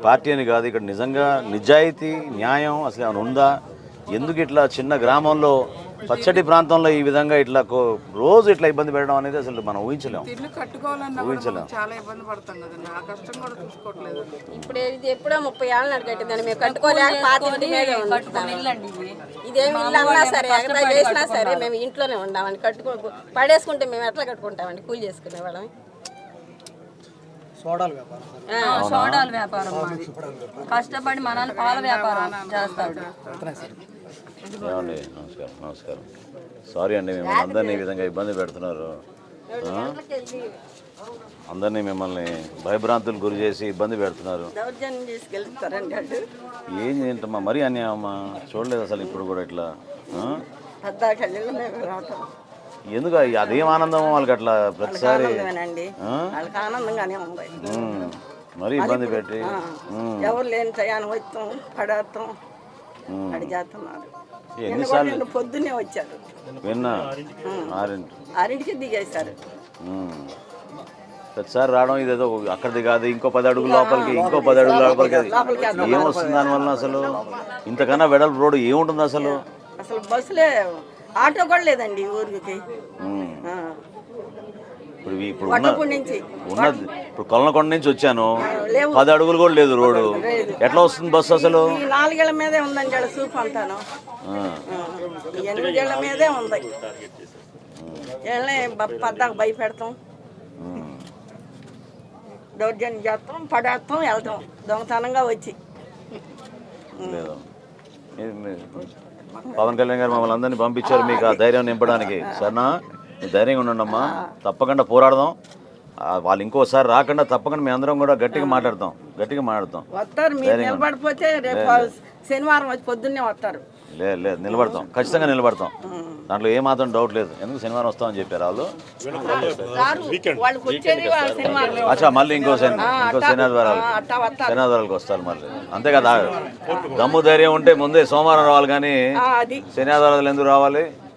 Party అని కాదు, ఇక్కడ నిజంగా నిజాయితీ న్యాయం అసలు ఏమైనా ఉందా? ఎందుకు ఇట్లా చిన్న గ్రామంలో పచ్చటి ప్రాంతంలో ఈ విధంగా ఇట్లా రోజు ఇట్లా ఇబ్బంది పెట్టడం అనేది అసలు మనం ఊహించలేము. చాలా ఇబ్బంది పడతాం కదండి, ఆ కష్టం కూడా చూసుకోవట్లేదు. ఇప్పుడు ఇది ఎప్పుడో 30 ఏళ్ళ నాడు కట్టిందని మేము కట్టుకోలేక పాతింటి మీదే ఉంటాం. ఇదేమి ఇల్లు అన్నా సరే ఎక్కడ చేసినా సరే మేము ఇంట్లోనే ఉండామండి. పడేసుకుంటే మేము ఎట్లా కట్టుకుంటామండి? కూలి చేసుకునే వాళ్ళం. సోడాల వ్యాపారం మాది. కష్టపడి మా నాన్న పాల వ్యాపారం చేస్తాడు. ఏమండి, నమస్కారం. నమస్కారం. సారీ అండి, మిమ్మల్ని అందరినీ ఈ విధంగా ఇబ్బంది పెడుతున్నారు. అందరినీ మిమ్మల్ని భయభ్రాంతులు గురి చేసి ఇబ్బంది పెడుతున్నారు. ఏం ఏంటమ్మా మరీ అన్యాయమ్మా, చూడలేదు అసలు ఇప్పుడు కూడా ఇట్లా. ఎందుకు అదేం ఆనందం వాళ్ళకి అట్లా ప్రతిసారి మరీ ఇబ్బంది పెట్టి ఎవరు లేని టయాన్ని వచ్చాం పడేస్తాం అది చేస్తున్నారు. ఎన్నిసార్లు పొద్దున్నే వచ్చారు, విన్నా 6ంటికి దిగేశారు. ప్రతిసారి రావడం ఇదేదో అక్కడిది కాదు, ఇంకో 10 అడుగుల లోపలికి, ఇంకో 10 అడుగుల లోపలికి. ఏమొస్తుంది దానివల్ల? అసలు ఇంతకన్నా వెడల్పు రోడ్డు ఏముంటుంది అసలు? అసలు బస్సులే, ఆటో కూడా లేదండి ఊరికి. ఇప్పుడు ఉన్నది ఇప్పుడు కొల్లకొండ నుంచి వచ్చాను, 10 అడుగులు కూడా లేదు రోడ్డు. ఎట్లా వస్తుంది బస్సు అసలు? 4 ఏళ్ల మీదే ఉందండి చూపు అంటాను. 8 ఏళ్ల మీదే ఉంది. పద్దాకు భయపెడతాం, దౌర్జన్యం చేస్తాం, పడేస్తాం, వెళ్తాం దొంగతనంగా వచ్చి. పవన్ కళ్యాణ్ గారు మమ్మల్ని అందరినీ పంపించారు మీకు ఆ ధైర్యం నింపడానికి. సరేనా, ధైర్యంగా ఉండండి అమ్మా, తప్పకుండా పోరాడదాం. వాళ్ళు ఇంకోసారి రాకుండా తప్పకుండా మేము అందరం కూడా గట్టిగా మాట్లాడతాం. వస్తారు, మీరు నిలబడిపోతే రేపు శనివారం వచ్చి పొద్దున్నే వస్తారు. లేదు నిలబడతాం, ఖచ్చితంగా నిలబడతాం. దాంట్లో ఏమాత్రం డౌట్ లేదు. ఎందుకు శనివారం వస్తామని చెప్పారు వాళ్ళు. అచ్చా, మళ్ళీ ఇంకో శనివారాలకు వస్తారు మళ్ళీ, అంతే కదా. దమ్ము ధైర్యం ఉంటే ముందే సోమవారం రావాలి, కానీ శనివారాలు ఎందుకు రావాలి?